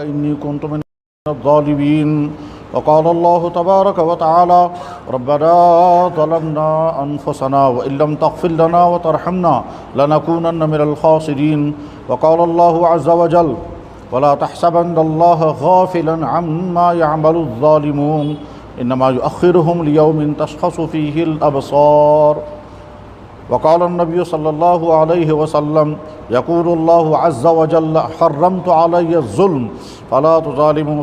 إني كنت من الظالمين وقال الله تبارك وتعالى ربنا ظلمنا أنفسنا وإن لم تغفر لنا وترحمنا لنكونن من الخاسرين وقال الله عز وجل ولا تحسبن الله غافلا عما يعمل الظالمون إنما يؤخرهم ليوم تشخص فيه الأبصار وقال النبي صلى الله عليه وسلم يقول الله عز وجل حرمت علي الظلم فلا تظالموا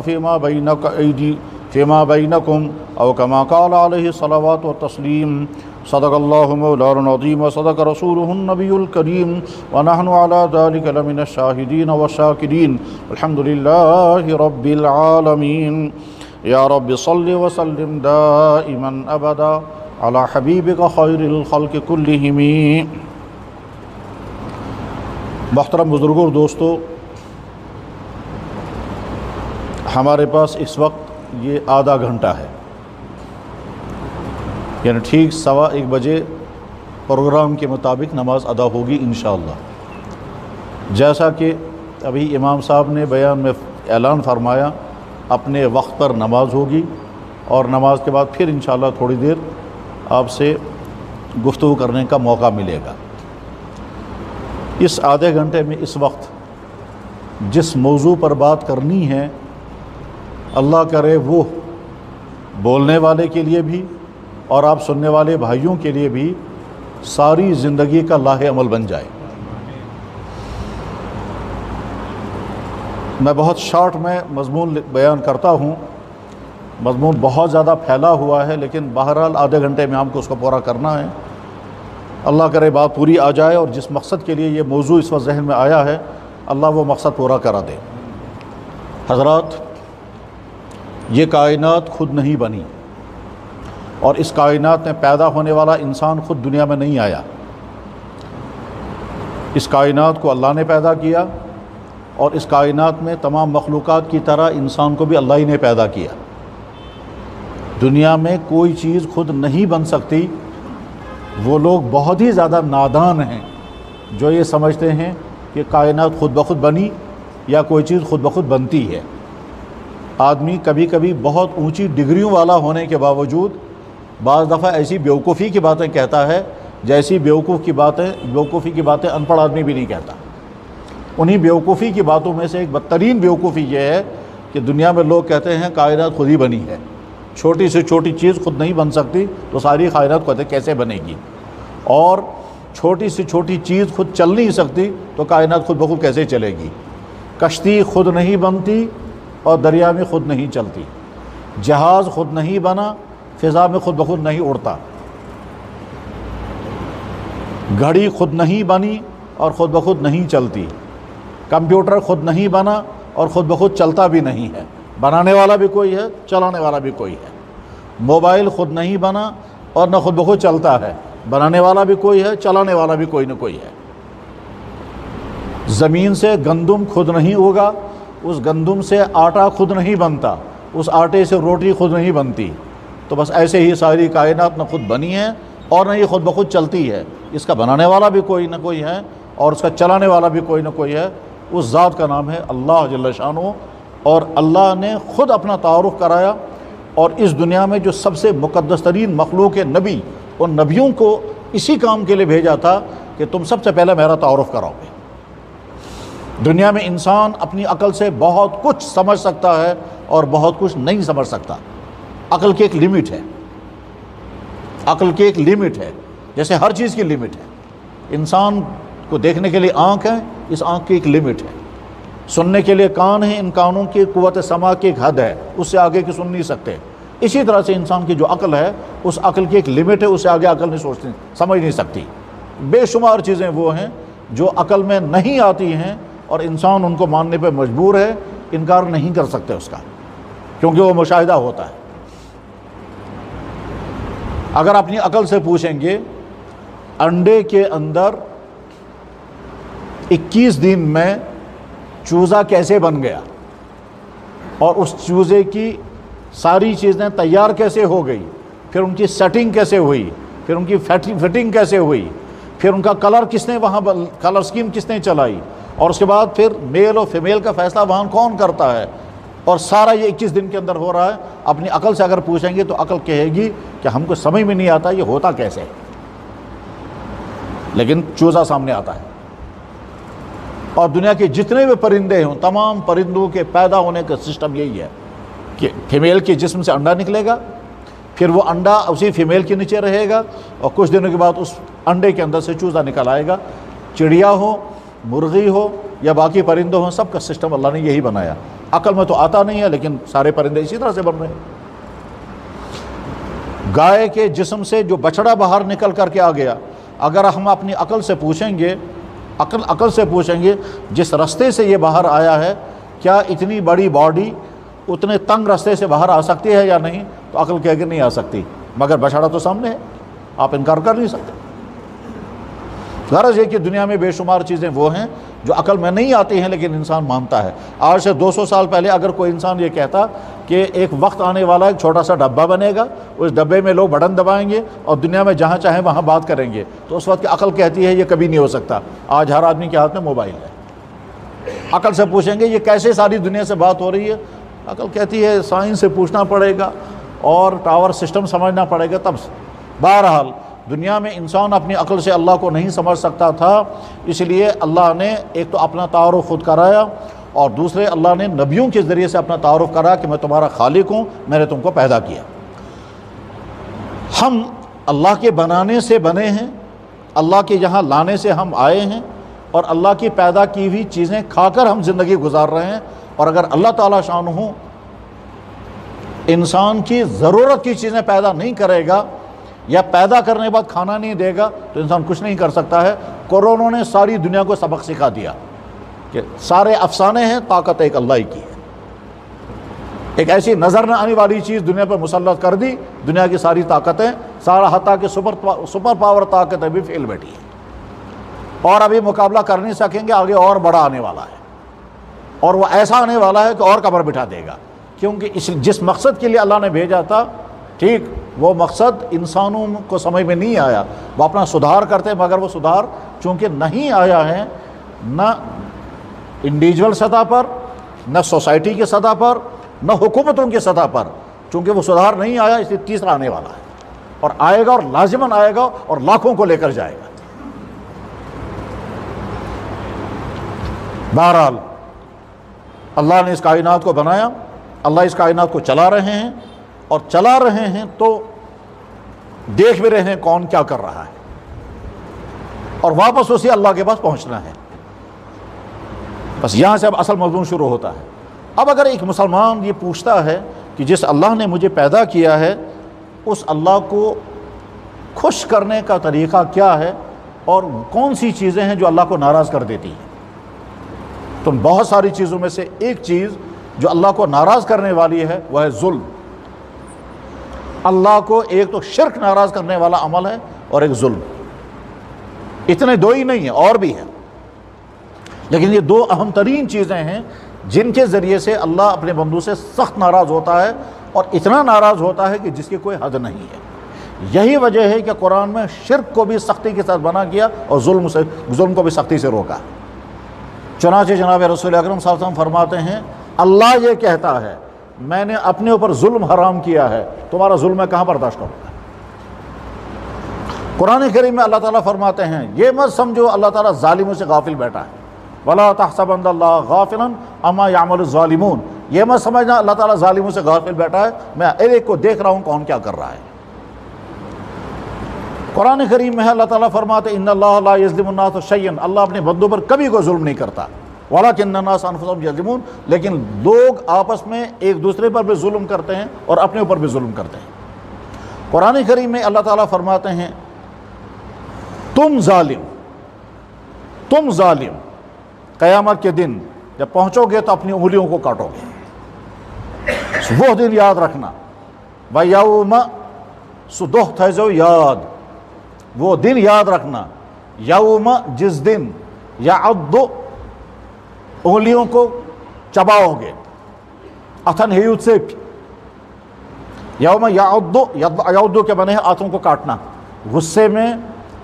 فيما بينكم أو كما قال عليه الصلوات والتسليم صدق الله مولانا العظيم وصدق رسوله النبي الكريم ونحن على ذلك لمن الشاهدين والشاكرين الحمد لله رب العالمين يا رب صل وسلم دائما أبدا على حبيبك خير الخلق كلهم. محترم بزرگوں اور دوستو، ہمارے پاس اس وقت یہ آدھا گھنٹہ ہے، یعنی ٹھیک 1:15 بجے پروگرام کے مطابق نماز ادا ہوگی انشاءاللہ. جیسا کہ ابھی امام صاحب نے بیان میں اعلان فرمایا، اپنے وقت پر نماز ہوگی اور نماز کے بعد پھر انشاءاللہ تھوڑی دیر آپ سے گفتگو کرنے کا موقع ملے گا. اس آدھے گھنٹے میں اس وقت جس موضوع پر بات کرنی ہے، اللہ کرے وہ بولنے والے کے لیے بھی اور آپ سننے والے بھائیوں کے لیے بھی ساری زندگی کا لاہ عمل بن جائے. میں بہت شارٹ میں مضمون بیان کرتا ہوں، مضمون بہت زیادہ پھیلا ہوا ہے، لیکن بہرحال آدھے گھنٹے میں ہم کو اس کو پورا کرنا ہے. اللہ کرے بات پوری آ جائے اور جس مقصد کے لیے یہ موضوع اس وقت ذہن میں آیا ہے اللہ وہ مقصد پورا کرا دے. حضرات، یہ کائنات خود نہیں بنی اور اس کائنات میں پیدا ہونے والا انسان خود دنیا میں نہیں آیا. اس کائنات کو اللہ نے پیدا کیا اور اس کائنات میں تمام مخلوقات کی طرح انسان کو بھی اللہ ہی نے پیدا کیا. دنیا میں کوئی چیز خود نہیں بن سکتی. وہ لوگ بہت ہی زیادہ نادان ہیں جو یہ سمجھتے ہیں کہ کائنات خود بخود بنی یا کوئی چیز خود بخود بنتی ہے. آدمی کبھی کبھی بہت اونچی ڈگریوں والا ہونے کے باوجود بعض دفعہ ایسی بیوقوفی کی باتیں کہتا ہے جیسی بیوقوفی کی باتیں ان پڑھ آدمی بھی نہیں کہتا. انہی بیوقوفی کی باتوں میں سے ایک بدترین بیوقوفی یہ ہے کہ دنیا میں لوگ کہتے ہیں کائنات خود ہی بنی ہے. چھوٹی سے چھوٹی چیز خود نہیں بن سکتی تو ساری کائنات کیسے بنے گی، اور چھوٹی سے چھوٹی چیز خود چل نہیں سکتی تو کائنات خود بخود کیسے چلے گی. کشتی خود نہیں بنتی اور دریا میں خود نہیں چلتی. جہاز خود نہیں بنا، فضا میں خود بخود نہیں اڑتا. گھڑی خود نہیں بنی اور خود بخود نہیں چلتی. کمپیوٹر خود نہیں بنا اور خود بخود چلتا بھی نہیں ہے. بنانے والا بھی کوئی ہے، چلانے والا بھی کوئی ہے. موبائل خود نہیں بنا اور نہ خود بخود چلتا ہے. بنانے والا بھی کوئی ہے، چلانے والا بھی کوئی نہ کوئی ہے. زمین سے گندم خود نہیں ہوگا، اس گندم سے آٹا خود نہیں بنتا، اس آٹے سے روٹی خود نہیں بنتی. تو بس ایسے ہی ساری کائنات نہ خود بنی ہے اور نہ یہ خود بخود چلتی ہے. اس کا بنانے والا بھی کوئی نہ کوئی ہے اور اس کا چلانے والا بھی کوئی نہ کوئی ہے. اس ذات کا نام ہے اللہ جل شانہ. اور اللہ نے خود اپنا تعارف کرایا اور اس دنیا میں جو سب سے مقدس ترین مخلوق ہے نبی، ان نبیوں کو اسی کام کے لیے بھیجا تھا کہ تم سب سے پہلے میرا تعارف کراؤ گے. دنیا میں انسان اپنی عقل سے بہت کچھ سمجھ سکتا ہے اور بہت کچھ نہیں سمجھ سکتا. عقل کی ایک لمٹ ہے، عقل کی ایک لمٹ ہے، جیسے ہر چیز کی لمٹ ہے. انسان کو دیکھنے کے لیے آنکھ ہے، اس آنکھ کی ایک لمٹ ہے. سننے کے لیے کان ہیں، ان کانوں کی قوت سماع کی ایک حد ہے، اس سے آگے کی سن نہیں سکتے. اسی طرح سے انسان کی جو عقل ہے اس عقل کی ایک لمٹ ہے، اس سے آگے عقل نہیں سوچتی، سمجھ نہیں سکتی. بے شمار چیزیں وہ ہیں جو عقل میں نہیں آتی ہیں اور انسان ان کو ماننے پہ مجبور ہے، انکار نہیں کر سکتے اس کا، کیونکہ وہ مشاہدہ ہوتا ہے. اگر اپنی عقل سے پوچھیں گے انڈے کے اندر 21 دن میں چوزہ کیسے بن گیا اور اس چوزے کی ساری چیزیں تیار کیسے ہو گئی، پھر ان کی سیٹنگ کیسے ہوئی، پھر ان کی فٹنگ کیسے ہوئی، پھر ان کا کلر کس نے وہاں کلر سکیم کس نے چلائی، اور اس کے بعد پھر میل اور فیمیل کا فیصلہ وہاں کون کرتا ہے، اور سارا یہ 21 دن کے اندر ہو رہا ہے۔ اپنی عقل سے اگر پوچھیں گے تو عقل کہے گی کہ ہم کو سمجھ میں نہیں آتا یہ ہوتا کیسے ہے، لیکن چوزا سامنے آتا ہے۔ اور دنیا کے جتنے بھی پرندے ہوں، تمام پرندوں کے پیدا ہونے کا سسٹم یہی ہے کہ فیمیل کے جسم سے انڈا نکلے گا، پھر وہ انڈا اسی فیمیل کے نیچے رہے گا، اور کچھ دنوں کے بعد اس انڈے کے اندر سے چوزا نکل آئے گا۔ چڑیا ہو، مرغی ہو یا باقی پرندے ہوں، سب کا سسٹم اللہ نے یہی بنایا۔ عقل میں تو آتا نہیں ہے، لیکن سارے پرندے اسی طرح سے بن رہے ہیں۔ گائے کے جسم سے جو بچڑا باہر نکل کر کے آ گیا، اگر ہم اپنی عقل سے پوچھیں گے، عقل سے پوچھیں گے جس رستے سے یہ باہر آیا ہے، کیا اتنی بڑی باڈی اتنے تنگ رستے سے باہر آ سکتی ہے یا نہیں، تو عقل کہے کہ نہیں آ سکتی، مگر بچڑا تو سامنے ہے، آپ انکار کر نہیں سکتے۔ غرض یہ کہ دنیا میں بے شمار چیزیں وہ ہیں جو عقل میں نہیں آتی ہیں لیکن انسان مانتا ہے۔ آج سے 200 سال پہلے اگر کوئی انسان یہ کہتا کہ ایک وقت آنے والا ایک چھوٹا سا ڈبہ بنے گا، اس ڈبے میں لوگ بٹن دبائیں گے اور دنیا میں جہاں چاہیں وہاں بات کریں گے، تو اس وقت کی عقل کہتی ہے یہ کبھی نہیں ہو سکتا۔ آج ہر آدمی کے ہاتھ میں موبائل ہے۔ عقل سے پوچھیں گے یہ کیسے ساری دنیا سے بات ہو رہی ہے، عقل کہتی ہے سائنس سے پوچھنا پڑے گا اور ٹاور سسٹم سمجھنا پڑے گا تب۔ بہرحال دنیا میں انسان اپنی عقل سے اللہ کو نہیں سمجھ سکتا تھا، اس لیے اللہ نے ایک تو اپنا تعارف خود کرایا، اور دوسرے اللہ نے نبیوں کے ذریعے سے اپنا تعارف کرا کہ میں تمہارا خالق ہوں، میں نے تم کو پیدا کیا۔ ہم اللہ کے بنانے سے بنے ہیں، اللہ کے یہاں لانے سے ہم آئے ہیں، اور اللہ کی پیدا کی ہوئی چیزیں کھا کر ہم زندگی گزار رہے ہیں۔ اور اگر اللہ تعالیٰ شانہ انسان کی ضرورت کی چیزیں پیدا نہیں کرے گا یا پیدا کرنے کے بعد کھانا نہیں دے گا تو انسان کچھ نہیں کر سکتا ہے۔ کورونا نے ساری دنیا کو سبق سکھا دیا کہ سارے افسانے ہیں، طاقت ایک اللہ ہی کی ہے۔ ایک ایسی نظر نہ آنے والی چیز دنیا پر مسلط کر دی، دنیا کی ساری طاقتیں، سارا حتیٰ کہ سپر پاور طاقتیں بھی فیل بیٹھی ہیں، اور ابھی مقابلہ کر نہیں سکیں گے، آگے اور بڑا آنے والا ہے، اور وہ ایسا آنے والا ہے کہ اور قبر بٹھا دے گا، کیونکہ جس مقصد کے لیے اللہ نے بھیجا تھا، ٹھیک وہ مقصد انسانوں کو سمجھ میں نہیں آیا، وہ اپنا سدھار کرتے، مگر وہ سدھار چونکہ نہیں آیا ہے، نہ انڈیویجول سطح پر، نہ سوسائٹی کی سطح پر، نہ حکومتوں کی سطح پر، چونکہ وہ سدھار نہیں آیا، اس لیے تیسرا آنے والا ہے، اور آئے گا اور لازماً آئے گا اور لاکھوں کو لے کر جائے گا۔ بہرحال اللہ نے اس کائنات کو بنایا، اللہ اس کائنات کو چلا رہے ہیں، اور چلا رہے ہیں تو دیکھ بھی رہے ہیں کون کیا کر رہا ہے، اور واپس اسی اللہ کے پاس پہنچنا ہے۔ بس یہاں سے اب اصل مضمون شروع ہوتا ہے۔ اب اگر ایک مسلمان یہ پوچھتا ہے کہ جس اللہ نے مجھے پیدا کیا ہے، اس اللہ کو خوش کرنے کا طریقہ کیا ہے، اور کون سی چیزیں ہیں جو اللہ کو ناراض کر دیتی ہیں، تو بہت ساری چیزوں میں سے ایک چیز جو اللہ کو ناراض کرنے والی ہے وہ ہے ظلم۔ اللہ کو ایک تو شرک ناراض کرنے والا عمل ہے، اور ایک ظلم۔ اتنے دو ہی نہیں ہیں، اور بھی ہیں، لیکن یہ دو اہم ترین چیزیں ہیں جن کے ذریعے سے اللہ اپنے بندوں سے سخت ناراض ہوتا ہے، اور اتنا ناراض ہوتا ہے کہ جس کی کوئی حد نہیں ہے۔ یہی وجہ ہے کہ قرآن میں شرک کو بھی سختی کے ساتھ منع کیا اور ظلم کو بھی سختی سے روکا۔ چنانچہ جناب رسول اکرم صلی اللہ علیہ وسلم فرماتے ہیں اللہ یہ کہتا ہے میں نے اپنے اوپر ظلم حرام کیا ہے، تمہارا ظلم میں کہاں برداشت کروں گا۔ قرآن کریم میں اللہ تعالیٰ فرماتے ہیں یہ مت سمجھو اللہ تعالیٰ ظالموں سے غافل بیٹھا ہے، وَلَا تَحْسَبَنَّ اللَّهَ غَافِلًا عَمَّا يَعْمَلُ الظَّالِمُونَ، یہ مت سمجھنا اللہ تعالیٰ ظالموں سے غافل بیٹھا ہے، میں ایک کو دیکھ رہا ہوں کون کیا کر رہا ہے۔ قرآن کریم میں اللہ تعالیٰ فرماتے ہیں إِنَّ اللَّهَ لَا يَظْلِمُ النَّاسَ شَيْئًا، اللہ اپنے بندوں پر کبھی کوئی ظلم نہیں کرتا، وَلَكِنَّ النَّاسَ أَنفُسَهُمْ يَظْلِمُونَ، لیکن لوگ آپس میں ایک دوسرے پر بھی ظلم کرتے ہیں اور اپنے اوپر بھی ظلم کرتے ہیں۔ قرآن کریم میں اللہ تعالیٰ فرماتے ہیں تم ظالم قیامت کے دن جب پہنچو گے تو اپنی انگلیوں کو کاٹو گے، وہ دن یاد رکھنا، وَيَوْمَ سُدُحْتَجُ یاد، وہ دن یاد رکھنا، یوم جس دن یعض انگلیوں کو چباؤ گے، اتھن ہیوت سے یوم یعض کے بنے ہیں ہاتھوں کو کاٹنا، غصے میں،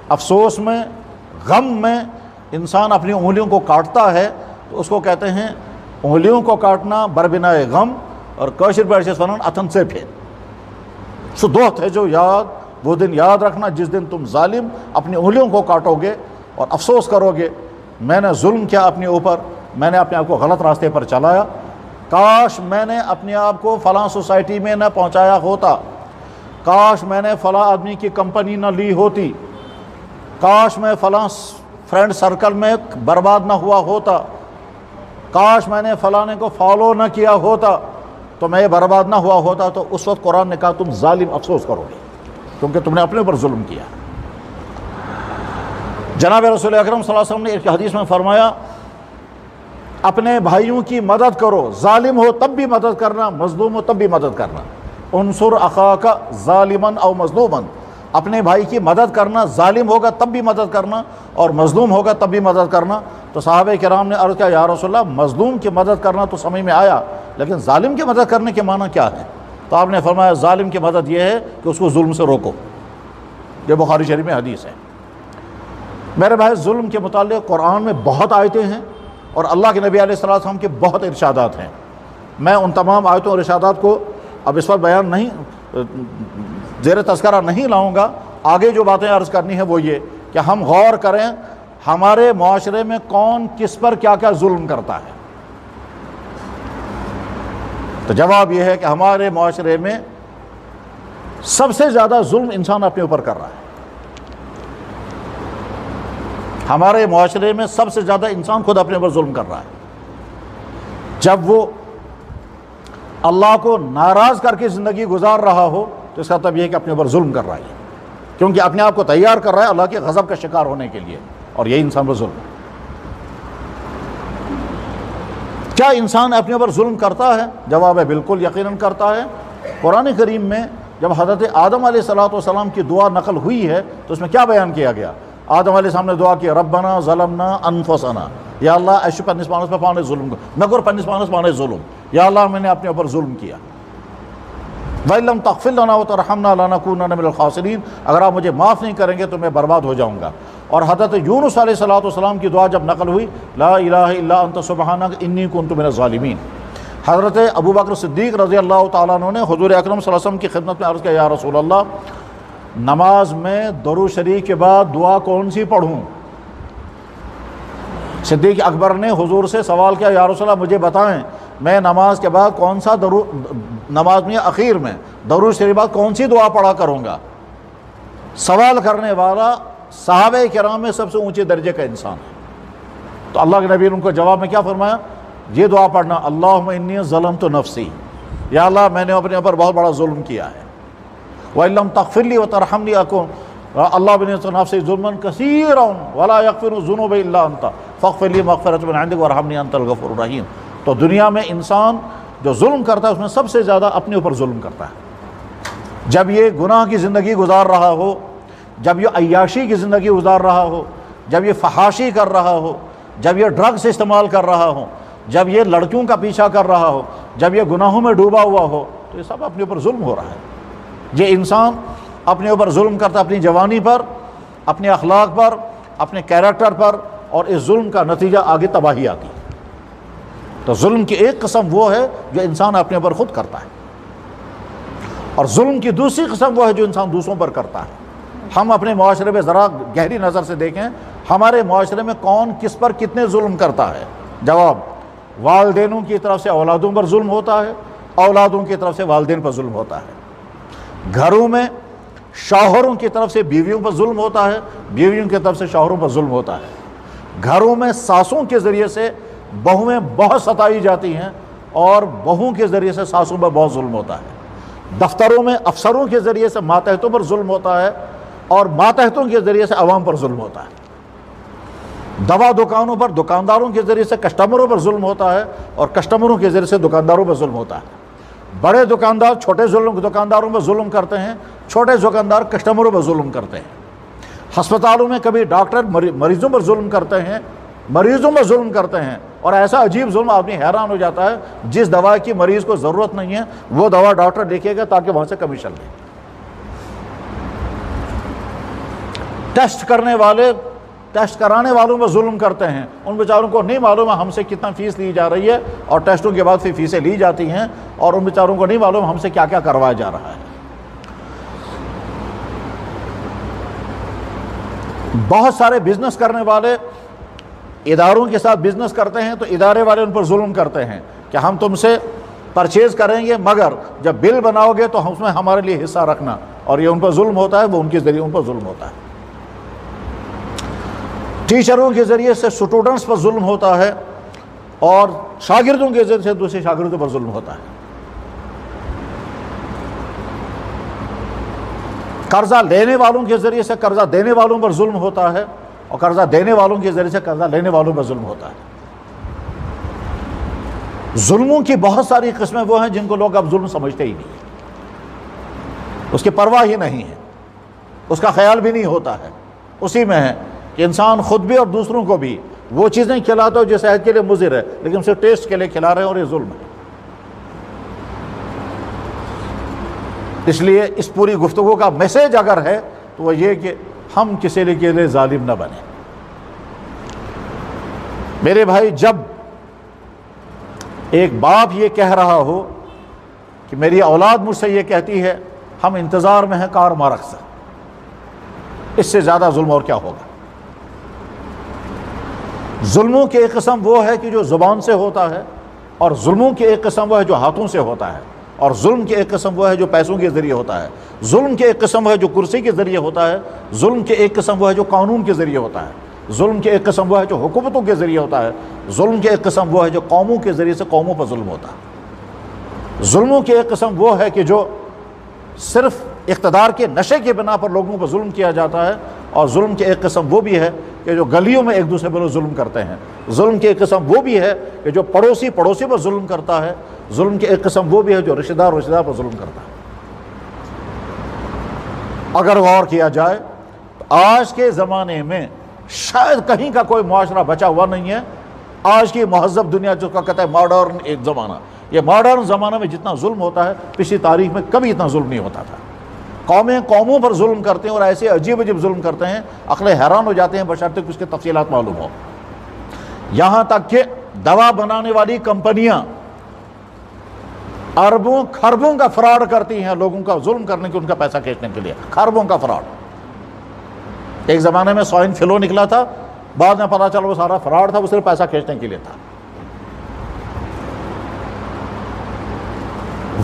افسوس میں، غم میں، انسان اپنی انگلیوں کو کاٹتا ہے تو اس کو کہتے ہیں انگلیوں کو کاٹنا بربنائے غم، اور کوشر پرشس ونان اتن سے پھر سو دوت ہے جو یاد وہ دن یاد رکھنا جس دن تم ظالم اپنی انگلیوں کو کاٹو گے اور افسوس کرو گے میں نے ظلم کیا اپنے اوپر، میں نے اپنے آپ کو غلط راستے پر چلایا، کاش میں نے اپنے آپ کو فلاں سوسائٹی میں نہ پہنچایا ہوتا، کاش میں نے فلاں آدمی کی کمپنی نہ لی ہوتی، کاش میں فلاں فرینڈ سرکل میں برباد نہ ہوا ہوتا، کاش میں نے فلانے کو فالو نہ کیا ہوتا تو میں برباد نہ ہوا ہوتا۔ تو اس وقت قرآن نے کہا تم ظالم افسوس کرو گے کیونکہ تم نے اپنے اوپر ظلم کیا۔ جناب رسول اکرم صلی اللہ علیہ وسلم نے ایک حدیث میں فرمایا اپنے بھائیوں کی مدد کرو، ظالم ہو تب بھی مدد کرنا، مظلوم ہو تب بھی مدد کرنا۔ انصر اخاک ظالما او مظلوما، اپنے بھائی کی مدد کرنا، ظالم ہوگا تب بھی مدد کرنا اور مظلوم ہوگا تب بھی مدد کرنا۔ تو صحابہ کرام نے عرض کیا یا رسول اللہ مظلوم کی مدد کرنا تو سمجھ میں آیا، لیکن ظالم کی مدد کرنے کے معنی کیا ہے؟ تو آپ نے فرمایا ظالم کی مدد یہ ہے کہ اس کو ظلم سے روکو، یہ بخاری شریف میں حدیث ہے۔ میرے بھائی ظلم کے متعلق قرآن میں بہت آیتیں ہیں اور اللہ کے نبی علیہ السلام کے بہت ارشادات ہیں، میں ان تمام آیتوں اور ارشادات کو اب اس پر بیان نہیں زیر تذکرہ نہیں لاؤں گا، آگے جو باتیں عرض کرنی ہے وہ یہ کہ ہم غور کریں ہمارے معاشرے میں کون کس پر کیا کیا ظلم کرتا ہے۔ تو جواب یہ ہے کہ ہمارے معاشرے میں سب سے زیادہ ظلم انسان اپنے اوپر کر رہا ہے، ہمارے معاشرے میں سب سے زیادہ انسان خود اپنے اوپر ظلم کر رہا ہے۔ جب وہ اللہ کو ناراض کر کے زندگی گزار رہا ہو تو اس کا مطلب یہ ہے کہ اپنے اوپر ظلم کر رہا ہے، کیونکہ اپنے آپ کو تیار کر رہا ہے اللہ کے غضب کا شکار ہونے کے لیے، اور یہی انسان پر ظلم ہے۔ کیا انسان اپنے اوپر ظلم کرتا ہے؟ جواب ہے بالکل، یقیناً کرتا ہے۔ قرآن کریم میں جب حضرت آدم علیہ السلام کی دعا نقل ہوئی ہے تو اس میں کیا بیان کیا گیا؟ آدم علیہ السلام نے دعا کی ربنا ظلمنا انفسنا، یا اللہ ایسے پنس پانس پہ پانے ظلم نگر پنس پانس پانے ظلم، یا اللہ میں نے اپنے اوپر ظلم کیا، وَإِن لَمْ تَغْفِرْ لَنَا وَتَرْحَمْنَا لَنَكُونَنَّ مِنَ الْخَاسِرِينَ، اگر آپ مجھے معاف نہیں کریں گے تو میں برباد ہو جاؤں گا۔ اور حضرت یونس علیہ السلام کی دعا جب نقل ہوئی لا الہ الا انت سبحانک انی کنت من الظالمین، حضرت ابو بکر صدیق رضی اللہ تعالیٰ عنہ نے حضور اکرم صلی اللہ علیہ وسلم کی خدمت میں عرض کیا یا رسول اللہ نماز میں درود شریف کے بعد دعا کون سی پڑھوں؟ صدیق اکبر نے حضور سے سوال کیا یا رسول اللہ مجھے بتائیں میں نماز کے بعد کون سا نماز میں اخیر میں درود شریف بعد کون سی دعا پڑھا کروں گا؟ سوال کرنے والا صحابہ کرام میں سب سے اونچے درجے کا انسان ہے۔ تو اللہ کے نبی نے ان کو جواب میں کیا فرمایا؟ یہ دعا پڑھنا اللہم انی ظلمت نفسی، یا اللہ میں نے اپنے اوپر بہت بڑا ظلم کیا ہے، وَإِن لَمْ تَغْفِرْ لِي وَتَرْحَمْنِي أَكُنْ اللہ بن نفسی ظلما کثیرا ولا یغفر الذنوب الا انت فاغفر لي مغفرۃ من عندک وارحمنی انت الغفور الرحیم۔ تو دنیا میں انسان جو ظلم کرتا ہے اس میں سب سے زیادہ اپنے اوپر ظلم کرتا ہے۔ جب یہ گناہ کی زندگی گزار رہا ہو، جب یہ عیاشی کی زندگی گزار رہا ہو، جب یہ فحاشی کر رہا ہو، جب یہ ڈرگس استعمال کر رہا ہو، جب یہ لڑکیوں کا پیچھا کر رہا ہو، جب یہ گناہوں میں ڈوبا ہوا ہو، تو یہ سب اپنے اوپر ظلم ہو رہا ہے۔ یہ انسان اپنے اوپر ظلم کرتا اپنی جوانی پر، اپنے اخلاق پر، اپنے کیریکٹر پر، اور اس ظلم کا نتیجہ آگے تباہی آتی ہے۔ تو ظلم کی ایک قسم وہ ہے جو انسان اپنے اوپر خود کرتا ہے، اور ظلم کی دوسری قسم وہ ہے جو انسان دوسروں پر کرتا ہے۔ ہم اپنے معاشرے میں ذرا گہری نظر سے دیکھیں ہمارے معاشرے میں کون کس پر کتنے ظلم کرتا ہے۔ جواب والدینوں کی طرف سے اولادوں پر ظلم ہوتا ہے، اولادوں کی طرف سے والدین پر ظلم ہوتا ہے۔ گھروں میں شوہروں کی طرف سے بیویوں پر ظلم ہوتا ہے، بیویوں کی طرف سے شوہروں پر ظلم ہوتا ہے۔ گھروں میں ساسوں کے ذریعے سے بہویں بہت ستائی جاتی ہیں اور بہوؤں کے ذریعے سے ساسوں پر بہت ظلم ہوتا ہے۔ دفتروں میں افسروں کے ذریعے سے ماتحتوں پر ظلم ہوتا ہے اور ماتحتوں کے ذریعے سے عوام پر ظلم ہوتا ہے۔ دوا دکانوں پر دکانداروں کے ذریعے سے کسٹمروں پر ظلم ہوتا ہے اور کسٹمروں کے ذریعے سے دکانداروں پر ظلم ہوتا ہے۔ بڑے دکاندار چھوٹے دکانداروں پر ظلم کرتے ہیں، چھوٹے دکاندار کسٹمروں پر ظلم کرتے ہیں۔ ہسپتالوں میں کبھی ڈاکٹر مریضوں پر ظلم کرتے ہیں، مریضوں پر ظلم کرتے ہیں، اور ایسا عجیب ظلم آدمی حیران ہو جاتا ہے، جس دوا کی مریض کو ضرورت نہیں ہے وہ دوا ڈاکٹر لکھے گا تاکہ وہاں سے کمیشن لے۔ ٹیسٹ کرنے والے ٹیسٹ کرانے والوں پر ظلم کرتے ہیں، ان بیچاروں کو نہیں معلوم ہے ہم سے کتنا فیس لی جا رہی ہے، اور ٹیسٹوں کے بعد پھر فیسیں لی جاتی ہیں، اور ان بیچاروں کو نہیں معلوم ہم سے کیا کیا کروایا جا رہا ہے۔ بہت سارے بزنس کرنے والے اداروں کے ساتھ بزنس کرتے ہیں، تو ادارے والے ان پر ظلم کرتے ہیں کہ ہم تم سے پرچیز کریں گے، مگر جب بل بناؤ گے تو اس میں ہمارے لیے حصہ رکھنا، اور یہ ان پر ظلم ہوتا ہے، وہ ان کے ذریعے ان پر ظلم ہوتا ہے۔ ٹیچروں کے ذریعے سے سٹوڈنٹس پر ظلم ہوتا ہے، اور شاگردوں کے ذریعے سے دوسرے شاگردوں پر ظلم ہوتا ہے۔ قرضہ لینے والوں کے ذریعے سے قرضہ دینے والوں پر ظلم ہوتا ہے، اور قرضہ دینے والوں کے ذریعے سے قرضہ لینے والوں پر ظلم ہوتا ہے۔ ظلموں کی بہت ساری قسمیں وہ ہیں جن کو لوگ اب ظلم سمجھتے ہی نہیں، اس کی پرواہ ہی نہیں ہے، اس کا خیال بھی نہیں ہوتا ہے، اسی میں ہے کہ انسان خود بھی اور دوسروں کو بھی وہ چیزیں کھلاتا ہو جو صحت کے لیے مضر ہے، لیکن صرف ٹیسٹ کے لیے کھلا رہے ہیں، اور یہ ظلم ہے۔ اس لیے اس پوری گفتگو کا میسیج اگر ہے تو وہ یہ کہ ہم کسی کے لیے ظالم نہ بنیں۔ میرے بھائی، جب ایک باپ یہ کہہ رہا ہو کہ میری اولاد مجھ سے یہ کہتی ہے ہم انتظار میں ہیں کار مارک سے، اس سے زیادہ ظلم اور کیا ہوگا؟ ظلموں کی ایک قسم وہ ہے کہ جو زبان سے ہوتا ہے، اور ظلموں کی ایک قسم وہ ہے جو ہاتھوں سے ہوتا ہے، اور ظلم کی ایک قسم وہ ہے جو پیسوں کے ذریعے ہوتا ہے، ظلم کی ایک قسم وہ ہے جو کرسی کے ذریعے ہوتا ہے، ظلم کی ایک قسم وہ ہے جو قانون کے ذریعے ہوتا ہے، ظلم کی ایک قسم وہ ہے جو حکومتوں کے ذریعے ہوتا ہے، ظلم کی ایک قسم وہ ہے جو قوموں کے ذریعے سے قوموں پر ظلم ہوتا ہے۔ ظلموں کی ایک قسم وہ ہے کہ جو صرف اقتدار کے نشے کے بنا پر لوگوں پر ظلم کیا جاتا ہے، اور ظلم کی ایک قسم وہ بھی ہے کہ جو گلیوں میں ایک دوسرے پر ظلم کرتے ہیں، ظلم کی ایک قسم وہ بھی ہے کہ جو پڑوسی پر ظلم کرتا ہے، ظلم کی ایک قسم وہ بھی ہے جو رشتہ دار پر ظلم کرتا ہے۔ اگر غور کیا جائے تو آج کے زمانے میں شاید کہیں کا کوئی معاشرہ بچا ہوا نہیں ہے، آج کی مہذب دنیا جو کہتا ہے ماڈرن ایک زمانہ، یہ ماڈرن زمانہ میں جتنا ظلم ہوتا ہے پچھلی تاریخ میں کبھی اتنا ظلم نہیں ہوتا تھا۔ قومیں قوموں پر ظلم کرتے ہیں، اور ایسے عجیب عجیب ظلم کرتے ہیں، عقلیں حیران ہو جاتے ہیں بشرطے کہ اس کے تفصیلات معلوم ہو۔ یہاں تک کہ دوا بنانے والی کمپنیاں اربوں خربوں کا فراڈ کرتی ہیں لوگوں کا ظلم کرنے کے، ان کا پیسہ کھینچنے کے لیے، خربوں کا فراڈ۔ ایک زمانے میں سوائن فلو نکلا تھا، بعد میں پتا چلا وہ سارا فراڈ تھا، وہ صرف پیسہ کھینچنے کے لیے تھا۔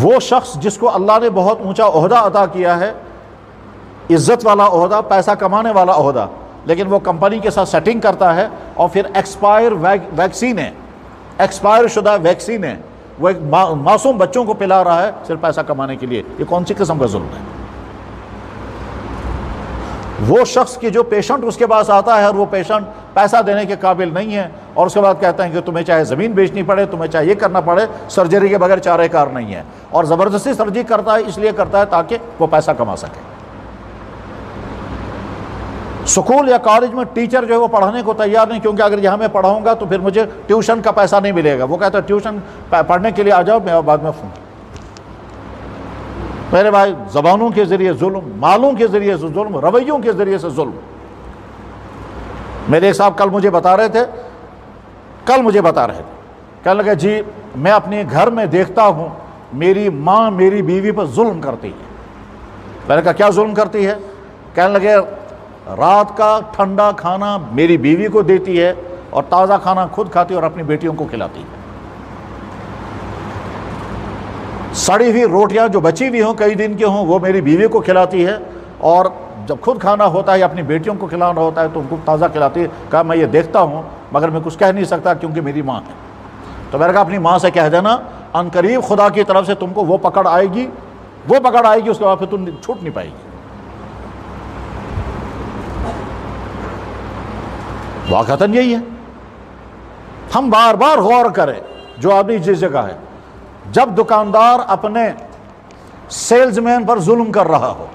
وہ شخص جس کو اللہ نے بہت اونچا عہدہ عطا کیا ہے، عزت والا عہدہ، پیسہ کمانے والا عہدہ، لیکن وہ کمپنی کے ساتھ سیٹنگ کرتا ہے، اور پھر ایکسپائر شدہ ویکسینیں وہ ایک معصوم بچوں کو پلا رہا ہے صرف پیسہ کمانے کے لیے۔ یہ کون سی قسم کا ظلم ہے؟ وہ شخص کی جو پیشنٹ اس کے پاس آتا ہے، اور وہ پیشنٹ پیسہ دینے کے قابل نہیں ہے، اور اس کے بعد کہتے ہیں کہ تمہیں چاہے زمین بیچنی پڑے، تمہیں چاہے یہ کرنا پڑے، سرجری کے بغیر چارہ کار نہیں ہے، اور زبردستی سرجری کرتا ہے، اس لیے کرتا ہے تاکہ وہ پیسہ کما سکے۔ سکول یا کالج میں ٹیچر جو ہے وہ پڑھانے کو تیار نہیں، کیونکہ اگر یہاں میں پڑھاؤں گا تو پھر مجھے ٹیوشن کا پیسہ نہیں ملے گا۔ وہ کہتا ہے ٹیوشن پڑھنے کے لیے آ جاؤ، میں بعد میں فون۔ میرے بھائی، زبانوں کے ذریعے ظلم، مالوں کے ذریعے سے ظلم، رویوں کے ذریعے سے ظلم۔ میرے ایک صاحب کل مجھے بتا رہے تھے، کہنے لگے جی میں اپنے گھر میں دیکھتا ہوں میری ماں میری بیوی پر ظلم کرتی ہے۔ میں نے کہا کیا ظلم کرتی ہے؟ کہنے لگے رات کا ٹھنڈا کھانا میری بیوی کو دیتی ہے، اور تازہ کھانا خود کھاتی ہے اور اپنی بیٹیوں کو کھلاتی ہے۔ سڑی ہوئی روٹیاں جو بچی ہوئی ہوں، کئی دن کی ہوں، وہ میری بیوی کو کھلاتی ہے، اور جب خود کھانا ہوتا ہے یا اپنی بیٹیوں کو کھلانا ہوتا ہے تو ان کو تازہ کھلاتی ہے۔ کہا میں یہ دیکھتا ہوں مگر میں کچھ کہہ نہیں سکتا کیونکہ میری ماں ہے۔ تو میں نے کہا اپنی ماں سے کہہ دینا، ان قریب خدا کی طرف سے تم کو وہ پکڑ آئے گی، اس کے بعد پھر تم چھوٹ نہیں پائے گی۔ واقعتاً یہی ہے۔ ہم بار بار غور کریں جو آدمی جس جگہ ہے، جب دکاندار اپنے سیلز مین پر ظلم کر رہا ہو،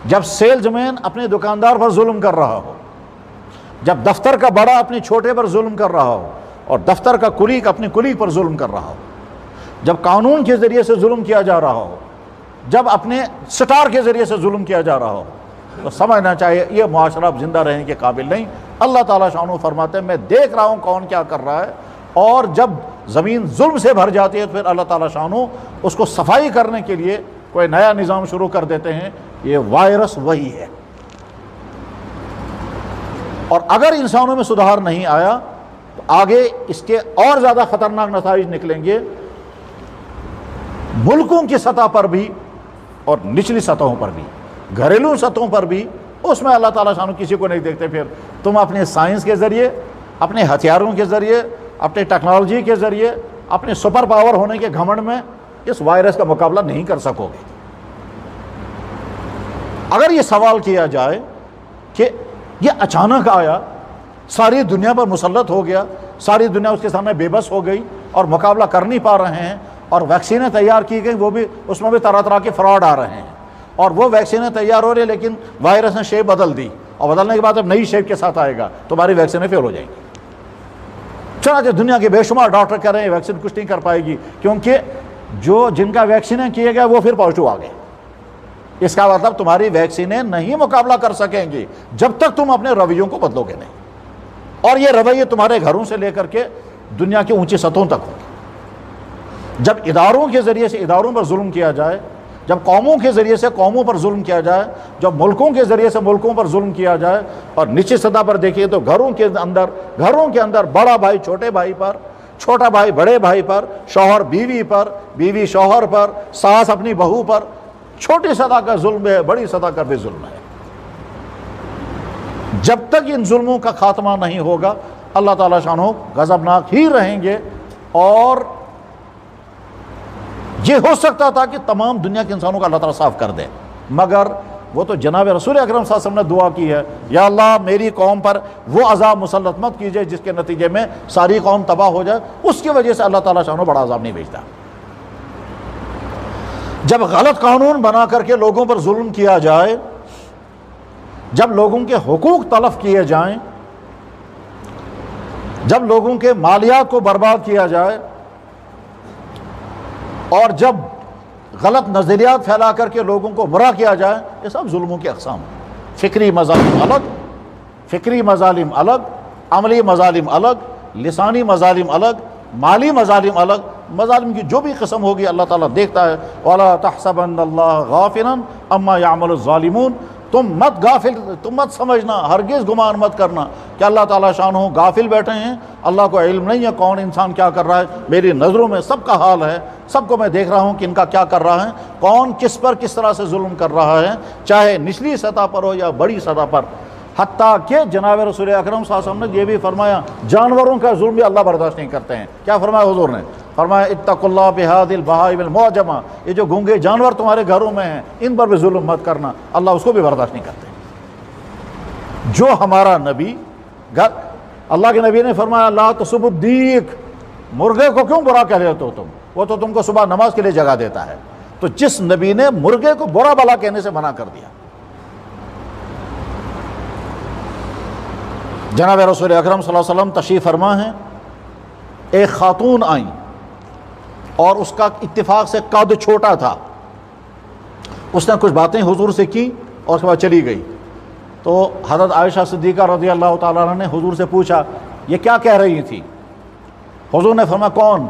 جب سیلز مین اپنے دکاندار پر ظلم کر رہا ہو، جب دفتر کا بڑا اپنے چھوٹے پر ظلم کر رہا ہو، اور دفتر کا کلیگ اپنے کلیگ پر ظلم کر رہا ہو، جب قانون کے ذریعے سے ظلم کیا جا رہا ہو، جب اپنے سٹار کے ذریعے سے ظلم کیا جا رہا ہو، تو سمجھنا چاہیے یہ معاشرہ اب زندہ رہنے کے قابل نہیں۔ اللہ تعالیٰ شانہ فرماتے ہیں میں دیکھ رہا ہوں کون کیا کر رہا ہے، اور جب زمین ظلم سے بھر جاتی ہے تو پھر اللہ تعالیٰ شانہ اس کو صفائی کرنے کے لیے کوئی نیا نظام شروع کر دیتے ہیں۔ یہ وائرس وہی ہے، اور اگر انسانوں میں سدھار نہیں آیا تو آگے اس کے اور زیادہ خطرناک نتائج نکلیں گے، ملکوں کی سطح پر بھی اور نچلی سطحوں پر بھی، گھریلو سطحوں پر بھی۔ اس میں اللہ تعالیٰ شانہ کسی کو نہیں دیکھتے۔ پھر تم اپنے سائنس کے ذریعے، اپنے ہتھیاروں کے ذریعے، اپنے ٹیکنالوجی کے ذریعے، اپنے سپر پاور ہونے کے گھمنڈ میں اس وائرس کا مقابلہ نہیں کر سکو گے۔ اگر یہ سوال کیا جائے کہ یہ اچانک آیا، ساری دنیا پر مسلط ہو گیا، ساری دنیا اس کے سامنے بے بس ہو گئی اور مقابلہ کر نہیں پا رہے ہیں، اور ویکسینیں تیار کی گئی، وہ بھی اس میں بھی طرح طرح کے فراڈ آ رہے ہیں، اور وہ ویکسینیں تیار ہو رہی ہیں لیکن وائرس نے شیپ بدل دی، اور بدلنے کے بعد اب نئی شیپ کے ساتھ آئے گا، تمہاری ویکسینیں فیل ہو جائیں گی۔ چنانچہ دنیا کے بے شمار ڈاکٹر کہہ رہے ہیں ویکسین کچھ نہیں کر پائے گی، کیونکہ جن کا ویکسینیں کیے گئے وہ پھر پازیٹو آ گئے۔ اس کا مطلب تمہاری ویکسینیں نہیں مقابلہ کر سکیں گی جب تک تم اپنے رویوں کو بدلو گے نہیں، اور یہ رویے تمہارے گھروں سے لے کر کے دنیا کی اونچی سطحوں تک ہوگی۔ جب اداروں کے ذریعے سے اداروں پر ظلم کیا جائے، جب قوموں کے ذریعے سے قوموں پر ظلم کیا جائے، جب ملکوں کے ذریعے سے ملکوں پر ظلم کیا جائے، اور نچلی سطح پر دیکھیے تو گھروں کے اندر بڑا بھائی چھوٹے بھائی پر، چھوٹا بھائی بڑے بھائی پر، شوہر بیوی پر، بیوی شوہر پر، ساس اپنی بہو پر، چھوٹی سطح کا ظلم ہے، بڑی سطح کا بھی ظلم ہے۔ جب تک ان ظلموں کا خاتمہ نہیں ہوگا اللہ تعالیٰ شانہ غضبناک ہی رہیں گے، اور یہ ہو سکتا تھا کہ تمام دنیا کے انسانوں کا اللہ تعالیٰ صاف کر دے، مگر وہ تو جناب رسول اکرم صلی اللہ علیہ وسلم نے دعا کی ہے، یا اللہ میری قوم پر وہ عذاب مسلط مت کیجئے جس کے نتیجے میں ساری قوم تباہ ہو جائے۔ اس کی وجہ سے اللہ تعالیٰ شانہ بڑا عذاب نہیں بھیجتا۔ جب غلط قانون بنا کر کے لوگوں پر ظلم کیا جائے، جب لوگوں کے حقوق تلف کیے جائیں، جب لوگوں کے مالیات کو برباد کیا جائے، اور جب غلط نظریات پھیلا کر کے لوگوں کو گمراہ کیا جائے، یہ سب ظلموں کے اقسام ہیں۔ فکری مظالم الگ، عملی مظالم الگ، لسانی مظالم الگ، مالی مظالم الگ، مظالم کی جو بھی قسم ہوگی اللہ تعالیٰ دیکھتا ہے۔ وَلَا تَحْسَبَنَّ اللَّهَ غَافِلًا عَمَّا يَعْمَلُ الظَّالِمُونَ، تم مت سمجھنا، ہرگز گمان مت کرنا کہ اللہ تعالیٰ شانہ غافل بیٹھے ہیں، اللہ کو علم نہیں ہے کون انسان کیا کر رہا ہے۔ میری نظروں میں سب کا حال ہے، سب کو میں دیکھ رہا ہوں کہ ان کا کیا کر رہا ہے، کون کس پر کس طرح سے ظلم کر رہا ہے، چاہے نچلی سطح پر ہو یا بڑی سطح پر۔ حتیٰ کہ جناب رسول اکرم صلی اللہ علیہ وسلم نے یہ بھی فرمایا جانوروں کا ظلم بھی اللہ برداشت نہیں کرتے ہیں۔ کیا فرمایا حضور نے؟ فرمایا اتقوا اللہ بہذی البہائم المعجمہ، یہ جو گونگے جانور تمہارے گھروں میں ہیں ان پر بھی ظلم مت کرنا، اللہ اس کو بھی برداشت نہیں کرتے۔ جو ہمارا نبی، اللہ کے نبی نے فرمایا لا تسبوا الدیک، مرغے کو کیوں برا کہہ لیتے ہو تم، وہ تو تم کو صبح نماز کے لیے جگہ دیتا ہے۔ تو جس نبی نے مرغے کو برا بلا کہنے سے منع کر دیا، جناب رسول اکرم صلی اللہ علیہ وسلم تشریف فرما ہیں، ایک خاتون آئیں اور اس کا اتفاق سے قد چھوٹا تھا، اس نے کچھ باتیں حضور سے کی اور اس کے بعد چلی گئی۔ تو حضرت عائشہ صدیقہ رضی اللہ تعالیٰ عنہ نے حضور سے پوچھا یہ کیا کہہ رہی تھی؟ حضور نے فرمایا کون؟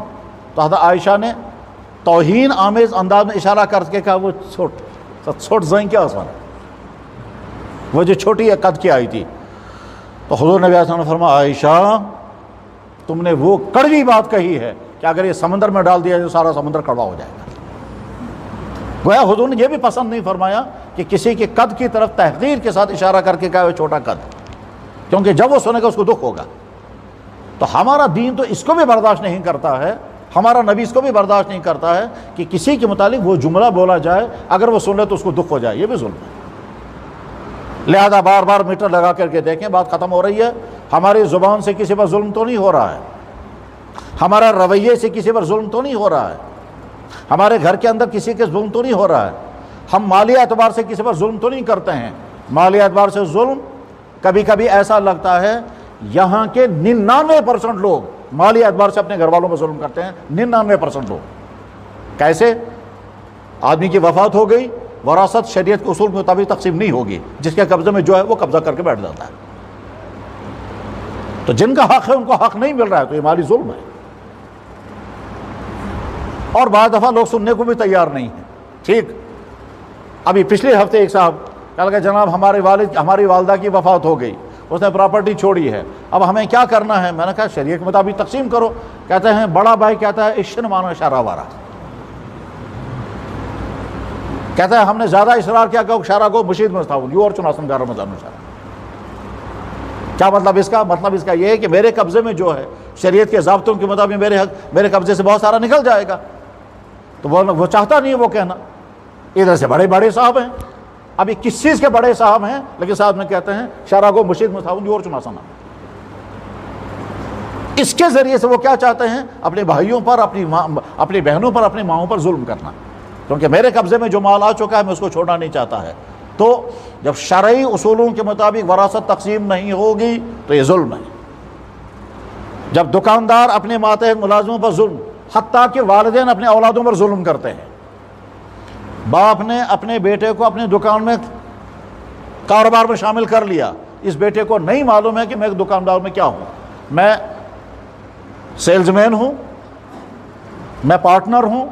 تو حضرت عائشہ نے توہین آمیز انداز میں اشارہ کر کے کہا وہ چھوٹ زائیں کیا اس وقت، وہ جو چھوٹی قد کی آئی تھی۔ تو حضور نبی صلی اللہ علیہ وسلم نے فرمایا عائشہ تم نے وہ کڑوی بات کہی ہے کہ اگر یہ سمندر میں ڈال دیا تو سارا سمندر کڑوا ہو جائے گا۔ گویا حضور نے یہ بھی پسند نہیں فرمایا کہ کسی کے قد کی طرف تحقیر کے ساتھ اشارہ کر کے کہا وہ چھوٹا قد، کیونکہ جب وہ سنے گا اس کو دکھ ہوگا۔ تو ہمارا دین تو اس کو بھی برداشت نہیں کرتا ہے، ہمارا نبی اس کو بھی برداشت نہیں کرتا ہے کہ کسی کے متعلق وہ جملہ بولا جائے، اگر وہ سن لے تو اس کو دکھ ہو جائے، یہ بھی ظلم ہے۔ لہذا بار بار میٹر لگا کر کے دیکھیں، بات ختم ہو رہی ہے، ہماری زبان سے کسی پر ظلم تو نہیں ہو رہا ہے، ہمارا رویے سے کسی پر ظلم تو نہیں ہو رہا ہے، ہمارے گھر کے اندر کسی کے ظلم تو نہیں ہو رہا ہے، ہم مالی اعتبار سے کسی پر ظلم تو نہیں کرتے ہیں۔ مالی اعتبار سے ظلم کبھی کبھی ایسا لگتا ہے یہاں کے 99% لوگ مالی اعتبار سے اپنے گھر والوں پر ظلم کرتے ہیں، 99% لوگ۔ کیسے؟ آدمی کی وفات ہو گئی، وراثت شریعت کے اصول کے مطابق تقسیم نہیں ہوگی، جس کے قبضے میں جو ہے وہ قبضہ کر کے بیٹھ جاتا ہے۔ تو جن کا حق ہے ان کو حق نہیں مل رہا ہے، تو یہ مالی ظلم ہے۔ اور بعض دفعہ لوگ سننے کو بھی تیار نہیں ہیں۔ ٹھیک، ابھی پچھلے ہفتے ایک صاحب کہا کہ جناب ہماری والدہ کی وفات ہو گئی، اس نے پراپرٹی چھوڑی ہے، اب ہمیں کیا کرنا ہے؟ میں نے کہا شریعت کے مطابق تقسیم کرو۔ کہتے ہیں بڑا بھائی کہتا ہے اشن مانا شارہ وارہ، کہتا ہے ہم نے زیادہ اصرار کیا کہ شارہ کو مشید مستاون یو اور چناسن کا رمضان شارہ۔ کیا مطلب اس کا؟ مطلب اس کا یہ ہے کہ میرے قبضے میں جو ہے شریعت کے ضابطوں کے مطابق میرے قبضے سے بہت سارا نکل جائے گا، تو وہ چاہتا نہیں ہے وہ کہنا۔ ادھر سے بڑے بڑے صاحب ہیں، ابھی کس چیز کے بڑے صاحب ہیں، لیکن صاحب میں کہتے ہیں شارہ کو مشید مستاون یو اور چناسن۔ اس کے ذریعے سے وہ کیا چاہتے ہیں؟ اپنے بھائیوں پر، اپنی بہنوں پر، اپنی ماؤں پر ظلم کرنا، کیونکہ میرے قبضے میں جو مال آ چکا ہے میں اس کو چھوڑنا نہیں چاہتا ہے۔ تو جب شرعی اصولوں کے مطابق وراثت تقسیم نہیں ہوگی تو یہ ظلم ہے۔ جب دکاندار اپنے ماتحت ملازموں پر ظلم، حتیٰ کہ والدین اپنے اولادوں پر ظلم کرتے ہیں، باپ نے اپنے بیٹے کو اپنی دکان میں کاروبار میں شامل کر لیا، اس بیٹے کو نہیں معلوم ہے کہ میں دکاندار میں کیا ہوں، میں سیلز مین ہوں، میں پارٹنر ہوں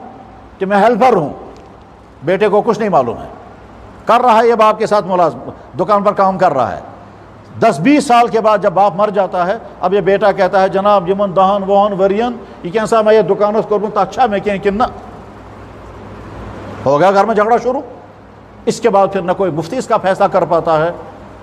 کہ میں ہیلپر ہوں، بیٹے کو کچھ نہیں معلوم ہے، کر رہا ہے یہ باپ کے ساتھ ملازم، دکان پر کام کر رہا ہے۔ 10-20 سال کے بعد جب باپ مر جاتا ہے، اب یہ بیٹا کہتا ہے جناب یمن دہن وہن ورین یہ کیسا میں یہ دکان اس کروں تو اچھا میں کہیں کنہ ہو گیا، گھر میں جھگڑا شروع۔ اس کے بعد پھر نہ کوئی مفتی اس کا فیصلہ کر پاتا ہے،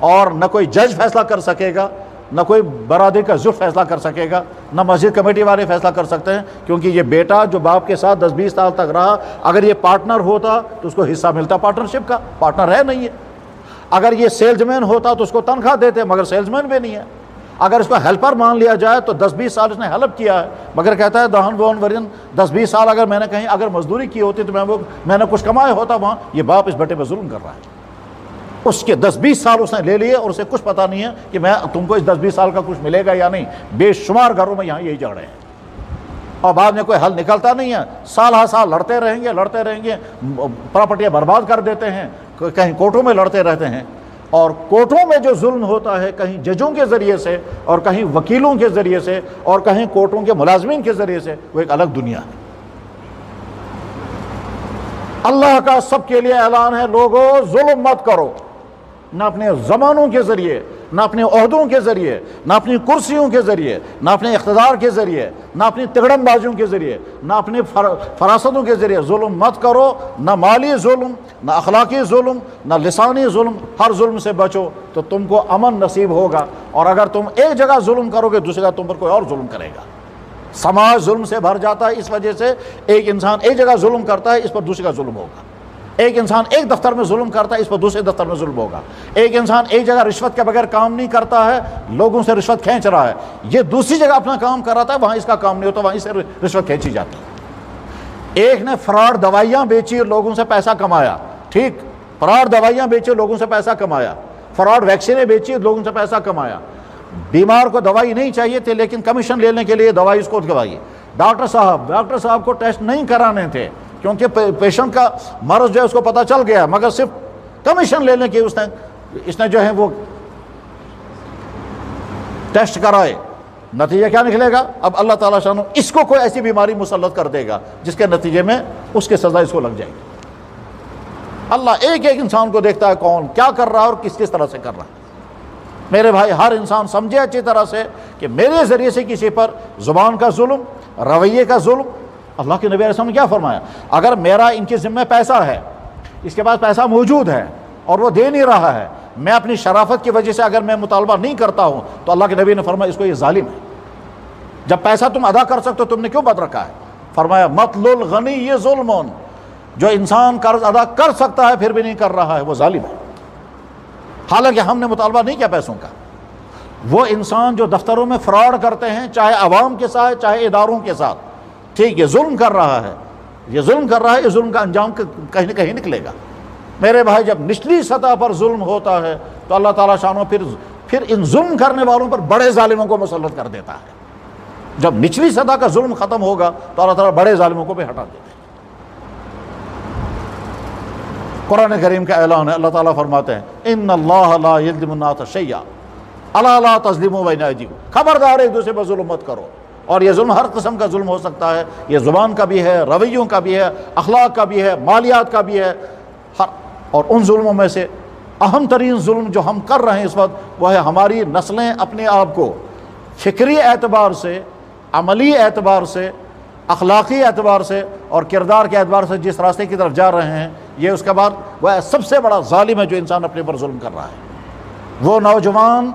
اور نہ کوئی جج فیصلہ کر سکے گا، نہ کوئی برادری کا ضبط فیصلہ کر سکے گا، نہ مسجد کمیٹی والے فیصلہ کر سکتے ہیں، کیونکہ یہ بیٹا جو باپ کے ساتھ 10-20 سال تک رہا، اگر یہ پارٹنر ہوتا تو اس کو حصہ ملتا پارٹنرشپ کا، پارٹنر ہے نہیں ہے۔ اگر یہ سیلز مین ہوتا تو اس کو تنخواہ دیتے، مگر سیلز مین بھی نہیں ہے۔ اگر اس کو ہیلپر مان لیا جائے تو 10-20 سال اس نے ہیلپ کیا ہے، مگر کہتا ہے دہن وہن ورین 10-20 سال اگر میں نے کہیں اگر مزدوری کی ہوتی تو میں نے کچھ کمایا ہوتا وہاں۔ یہ باپ اس بیٹے پہ ظلم کر رہا ہے، اس کے 10-20 سال اس نے لے لیے اور اسے کچھ پتہ نہیں ہے کہ میں تم کو اس 10-20 سال کا کچھ ملے گا یا نہیں۔ بے شمار گھروں میں یہاں یہی جھگڑے ہیں، اور بعد میں کوئی حل نکلتا نہیں ہے، سال ہر سال لڑتے رہیں گے، پراپرٹیاں برباد کر دیتے ہیں، کہیں کورٹوں میں لڑتے رہتے ہیں۔ اور کورٹوں میں جو ظلم ہوتا ہے کہیں ججوں کے ذریعے سے، اور کہیں وکیلوں کے ذریعے سے، اور کہیں کورٹوں کے ملازمین کے ذریعے سے، وہ ایک الگ دنیا ہے۔ اللہ کا سب کے لیے اعلان ہے، لوگوں ظلم مت کرو، نہ اپنے زمانوں کے ذریعے، نہ اپنے عہدوں کے ذریعے، نہ اپنی کرسیوں کے ذریعے، نہ اپنے اقتدار کے ذریعے، نہ اپنی تگڑم بازیوں کے ذریعے، نہ اپنے فراستوں کے ذریعے ظلم مت کرو، نہ مالی ظلم، نہ اخلاقی ظلم، نہ لسانی ظلم، ہر ظلم سے بچو تو تم کو امن نصیب ہوگا۔ اور اگر تم ایک جگہ ظلم کرو گے دوسری جگہ تم پر کوئی اور ظلم کرے گا۔ سماج ظلم سے بھر جاتا ہے، اس وجہ سے ایک انسان ایک جگہ ظلم کرتا ہے، اس پر دوسری کا ظلم ہوگا۔ ایک انسان ایک دفتر میں ظلم کرتا ہے، اس پر دوسرے دفتر میں ظلم ہوگا۔ ایک انسان ایک جگہ رشوت کے بغیر کام نہیں کرتا ہے، لوگوں سے رشوت کھینچ رہا ہے، یہ دوسری جگہ اپنا کام کر رہا تھا، وہاں اس کا کام نہیں ہوتا، وہیں سے رشوت کھینچی جاتی ہے۔ ایک نے فراڈ دوائیاں بیچی اور لوگوں سے پیسہ کمایا، ٹھیک، فراڈ دوائیاں بیچی اور لوگوں سے پیسہ کمایا، فراڈ ویکسینیں بیچی اور لوگوں سے پیسہ کمایا۔ بیمار کو دوائی نہیں چاہیے تھی لیکن کمیشن لینے کے لیے دوائی اس کو دوائی۔ ڈاکٹر صاحب کو ٹیسٹ نہیں کرانے تھے کیونکہ پیشنٹ کا مرض جو ہے اس کو پتہ چل گیا، مگر صرف کمیشن لینے کے اس نے جو ہے وہ ٹیسٹ کرائے۔ نتیجہ کیا نکلے گا؟ اب اللہ تعالیٰ شانو اس کو کوئی ایسی بیماری مسلط کر دے گا جس کے نتیجے میں اس کی سزا اس کو لگ جائے گی۔ اللہ ایک ایک انسان کو دیکھتا ہے کون کیا کر رہا ہے اور کس طرح سے کر رہا ہے۔ میرے بھائی، ہر انسان سمجھے اچھی طرح سے کہ میرے ذریعے سے کسی پر زبان کا ظلم، رویے کا ظلم، اللہ کے نبی علیہ السلام نے کیا فرمایا؟ اگر میرا ان کے ذمہ پیسہ ہے، اس کے پاس پیسہ موجود ہے اور وہ دے نہیں رہا ہے، میں اپنی شرافت کی وجہ سے اگر میں مطالبہ نہیں کرتا ہوں تو اللہ کے نبی نے فرمایا اس کو یہ ظالم ہے۔ جب پیسہ تم ادا کر سکتے ہو تم نے کیوں بد رکھا ہے؟ فرمایا مطل الغنی یہ ظلم، جو انسان قرض ادا کر سکتا ہے پھر بھی نہیں کر رہا ہے وہ ظالم ہے۔ حالانکہ ہم نے مطالبہ نہیں کیا پیسوں کا۔ وہ انسان جو دفتروں میں فراڈ کرتے ہیں، چاہے عوام کے ساتھ چاہے اداروں کے ساتھ، ٹھیک، یہ ظلم کر رہا ہے، یہ ظلم کا انجام کہیں نہ کہیں نکلے گا۔ میرے بھائی، جب نچلی سطح پر ظلم ہوتا ہے تو اللہ تعالیٰ شانو پھر ان ظلم کرنے والوں پر بڑے ظالموں کو مسلط کر دیتا ہے۔ جب نچلی سطح کا ظلم ختم ہوگا تو اللہ تعالیٰ بڑے ظالموں کو بھی ہٹا دیتا ہے۔ قرآن کریم کا اعلان ہے، اللہ تعالیٰ فرماتے ہیں ان اللہ لا یظلم الناس شیئا الا لا تظلموا بین ایدیکم، خبردار ایک دوسرے پر ظلم مت کرو۔ اور یہ ظلم ہر قسم کا ظلم ہو سکتا ہے، یہ زبان کا بھی ہے، رویوں کا بھی ہے، اخلاق کا بھی ہے، مالیات کا بھی ہے، اور ان ظلموں میں سے اہم ترین ظلم جو ہم کر رہے ہیں اس وقت وہ ہے ہماری نسلیں اپنے آپ کو فکری اعتبار سے، عملی اعتبار سے، اخلاقی اعتبار سے اور کردار کے اعتبار سے جس راستے کی طرف جا رہے ہیں، یہ اس کے بعد وہ سب سے بڑا ظالم ہے جو انسان اپنے پر ظلم کر رہا ہے۔ وہ نوجوان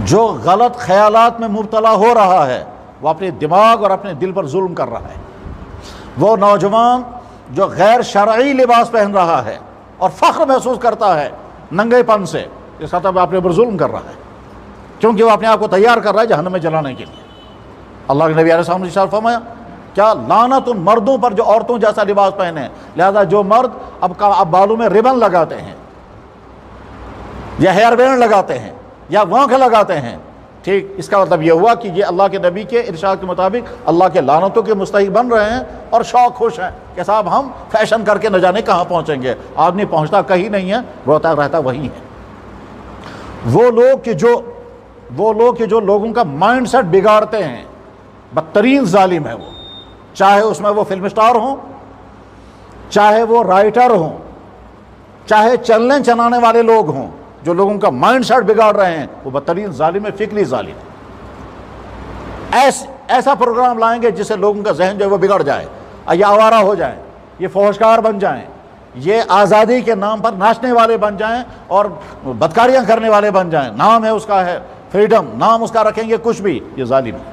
جو غلط خیالات میں مبتلا ہو رہا ہے وہ اپنے دماغ اور اپنے دل پر ظلم کر رہا ہے۔ وہ نوجوان جو غیر شرعی لباس پہن رہا ہے اور فخر محسوس کرتا ہے ننگے پن سے، اس کا مطلب اپنے پر ظلم کر رہا ہے، کیونکہ وہ اپنے آپ کو تیار کر رہا ہے جہنم میں جلانے کے لیے۔ اللہ کے نبی علیہ السلام نے ارشاد فرمایا کیا لعنت ان مردوں پر جو عورتوں جیسا لباس پہنے، لہذا جو مرد اب بالوں میں ربن لگاتے ہیں یا ہیئر بینڈ لگاتے ہیں یا وانک لگاتے ہیں، ٹھیک، اس کا مطلب یہ ہوا کہ یہ اللہ کے نبی کے ارشاد کے مطابق اللہ کے لعنتوں کے مستحق بن رہے ہیں اور شوق خوش ہیں کہ صاحب ہم فیشن کر کے نہ جانے کہاں پہنچیں گے۔ آدمی پہنچتا کہیں نہیں ہے، روتا رہتا وہیں ہے۔ وہ لوگ کہ جو لوگوں کا مائنڈ سیٹ بگاڑتے ہیں، بدترین ظالم ہے وہ، چاہے اس میں وہ فلم اسٹار ہوں، چاہے وہ رائٹر ہوں، چاہے چلنے چلانے والے لوگ ہوں، جو لوگوں کا مائنڈ سیٹ بگاڑ رہے ہیں وہ بدترین ظالم ہے، فکری ظالم ہے۔ ایسا پروگرام لائیں گے جس سے لوگوں کا ذہن جو ہے وہ بگڑ جائے، یہ آوارہ ہو جائیں، یہ فحشکار بن جائیں، یہ آزادی کے نام پر ناچنے والے بن جائیں اور بدکاریاں کرنے والے بن جائیں۔ نام ہے اس کا ہے فریڈم، نام اس کا رکھیں گے کچھ بھی، یہ ظالم ہے۔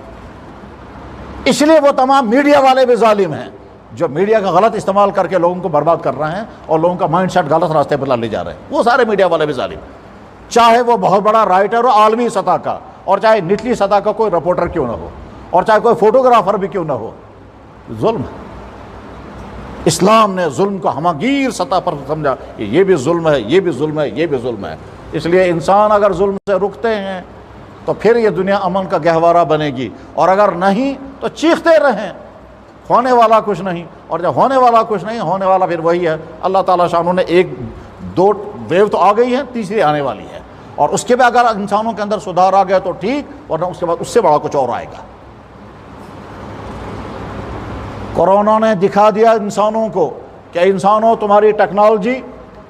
اس لیے وہ تمام میڈیا والے بھی ظالم ہیں جو میڈیا کا غلط استعمال کر کے لوگوں کو برباد کر رہے ہیں اور لوگوں کا مائنڈ سیٹ غلط راستے پر لے جا رہے ہیں، وہ سارے میڈیا والے بھی ظالم ہیں، چاہے وہ بہت بڑا رائٹر ہو عالمی سطح کا، اور چاہے نچلی سطح کا کوئی رپورٹر کیوں نہ ہو، اور چاہے کوئی فوٹوگرافر بھی کیوں نہ ہو، ظلم ہے۔ اسلام نے ظلم کو ہماگیر سطح پر سمجھا کہ یہ بھی ظلم ہے، یہ بھی ظلم ہے، یہ بھی ظلم ہے۔ اس لیے انسان اگر ظلم سے رکتے ہیں تو پھر یہ دنیا امن کا گہوارہ بنے گی، اور اگر نہیں تو چیختے رہیں، ہونے والا کچھ نہیں، اور جب ہونے والا کچھ نہیں، ہونے والا پھر وہی ہے۔ اللہ تعالیٰ شانوں نے ایک دو ویو تو آ گئی ہے، تیسری آنے والی ہے، اور اس کے بعد اگر انسانوں کے اندر سدھار آ گیا تو ٹھیک، ورنہ اس کے بعد اس سے بڑا کچھ اور آئے گا۔ کورونا نے دکھا دیا انسانوں کو کہ انسانوں تمہاری ٹیکنالوجی،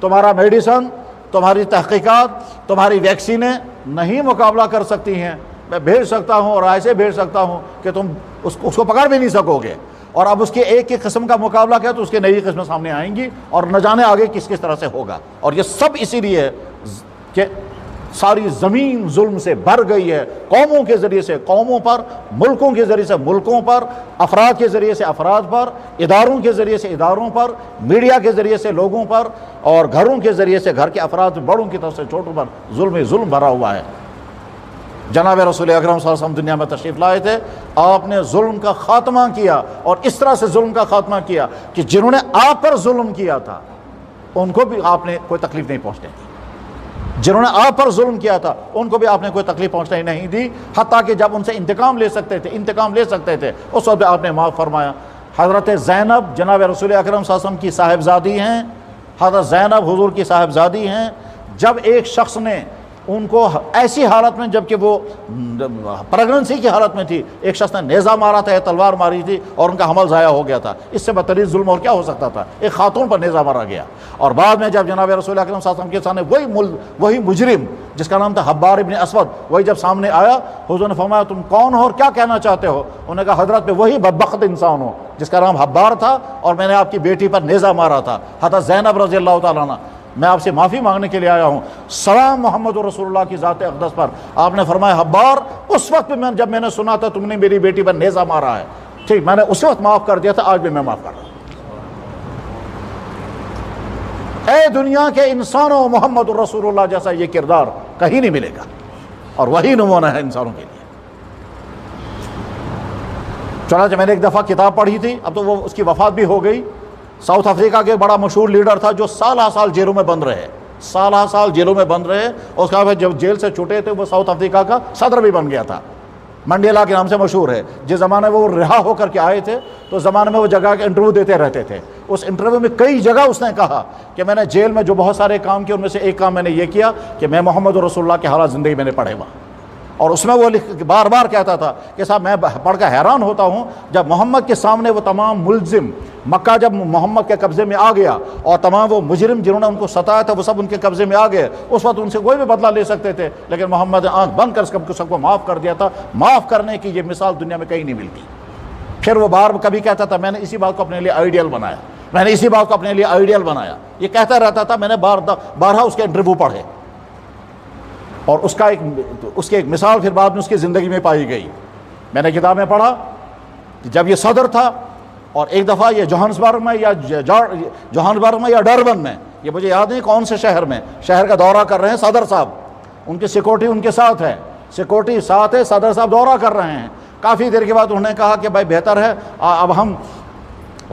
تمہارا میڈیسن، تمہاری تحقیقات، تمہاری ویکسینیں نہیں مقابلہ کر سکتی ہیں۔ میں بھیج سکتا ہوں اور ایسے بھیج سکتا ہوں کہ تم اس کو پکڑ بھی نہیں سکو گے، اور اب اس کے ایک قسم کا مقابلہ کیا تو اس کے نئی قسمیں سامنے آئیں گی، اور نہ جانے آگے کس طرح سے ہوگا۔ اور یہ سب اسی لیے کہ ساری زمین ظلم سے بھر گئی ہے، قوموں کے ذریعے سے قوموں پر، ملکوں کے ذریعے سے ملکوں پر، افراد کے ذریعے سے افراد پر، اداروں کے ذریعے سے اداروں پر، میڈیا کے ذریعے سے لوگوں پر، اور گھروں کے ذریعے سے گھر کے افراد بڑوں کی طرف سے چھوٹوں پر ظلم بھرا ہوا ہے۔ جناب رسول اکرم صلی اللہ علیہ وسلم دنیا میں تشریف لائے تھے، آپ نے ظلم کا خاتمہ کیا، اور اس طرح سے ظلم کا خاتمہ کیا کہ جنہوں نے آپ پر ظلم کیا تھا ان کو بھی آپ نے کوئی تکلیف نہیں پہنچنے دی، جنہوں نے آپ پر ظلم کیا تھا ان کو بھی آپ نے کوئی تکلیف پہنچنے نہیں دی، حتیٰ کہ جب ان سے انتقام لے سکتے تھے اس وقت آپ نے معاف فرمایا۔ حضرت زینب جناب رسول اکرم صلی اللہ علیہ وسلم کی صاحبزادی ہیں، حضرت زینب حضور کی صاحبزادی ہیں، جب ایک شخص نے ان کو ایسی حالت میں، جبکہ وہ پریگننسی کی حالت میں تھی، ایک شخص نے نیزہ مارا تھا، تلوار ماری تھی، اور ان کا حمل ضائع ہو گیا تھا۔ اس سے بدترین ظلم اور کیا ہو سکتا تھا؟ ایک خاتون پر نیزہ مارا گیا، اور بعد میں جب جناب رسول اکرم صلی اللہ علیہ وسلم کے سامنے وہی مجرم جس کا نام تھا حبار ابن اسود، وہی جب سامنے آیا، حضور نے فرمایا تم کون ہو اور کیا کہنا چاہتے ہو؟ انہوں نے کہا حضرت میں وہی بدبخت انسان ہوں جس کا نام حبار تھا، اور میں نے آپ کی بیٹی پر نیزہ مارا تھا۔ حضرت زینب رضی اللہ تعالیٰ عنہ، میں آپ سے معافی مانگنے کے لیے آیا ہوں، سلام محمد رسول اللہ کی ذات اقدس پر۔ آپ نے فرمایا حبار، اس وقت جب میں نے سنا تھا تم نے میری بیٹی پر نیزہ مارا ہے، ٹھیک، میں نے اسی وقت معاف کر دیا تھا، آج بھی میں معاف کر رہا ہوں۔ اے دنیا کے انسانوں، محمد رسول اللہ جیسا یہ کردار کہیں نہیں ملے گا، اور وہی نمونہ ہے انسانوں کے لیے۔ چنانچہ میں نے ایک دفعہ کتاب پڑھی تھی، اب تو وہ اس کی وفات بھی ہو گئی، ساؤتھ افریقہ کے بڑا مشہور لیڈر تھا جو سالہ سال جیلوں میں بند رہے، اور اس کے بعد جب جیل سے چھوٹے تھے وہ ساؤتھ افریقہ کا صدر بھی بن گیا تھا، منڈیلا کے نام سے مشہور ہے۔ جس زمانے میں وہ رہا ہو کر کے آئے تھے تو اس زمانے میں وہ جگہ کے انٹرویو دیتے رہتے تھے، اس انٹرویو میں کئی جگہ اس نے کہا کہ میں نے جیل میں جو بہت سارے کام کیے ان میں سے ایک کام میں نے یہ کیا کہ میں محمد رسول اللہ کے حالات زندگی میں نے پڑھے وہاں، اور اس میں وہ بار بار کہتا تھا کہ صاحب میں پڑھ کر حیران ہوتا ہوں جب محمد کے سامنے وہ تمام ملزم، مکہ جب محمد کے قبضے میں آ گیا اور تمام وہ مجرم جنہوں نے ان کو ستایا تھا وہ سب ان کے قبضے میں آ گئے، اس وقت ان سے کوئی بھی بدلہ لے سکتے تھے، لیکن محمد نے آنکھ بند کر سب کو معاف کر دیا تھا۔ معاف کرنے کی یہ مثال دنیا میں کہیں نہیں ملتی۔ پھر وہ بار کبھی کہتا تھا میں نے اسی بات کو اپنے لیے آئیڈیل بنایا، میں نے اسی بات کو اپنے لیے آئیڈیل بنایا، یہ کہتا رہتا تھا۔ میں نے بارہا اس کے انٹرویو پڑھے، اور اس کی ایک مثال پھر بعد میں اس کی زندگی میں پائی گئی۔ میں نے کتاب میں پڑھا جب یہ صدر تھا، اور ایک دفعہ یہ جوہانسبرگ میں یا ڈربن میں، یہ مجھے یاد نہیں کون سے شہر کا دورہ کر رہے ہیں صدر صاحب، ان کی سیکورٹی ان کے ساتھ ہے، سیکورٹی ساتھ ہے، صدر صاحب دورہ کر رہے ہیں۔ کافی دیر کے بعد انہوں نے کہا کہ بھائی بہتر ہے اب ہم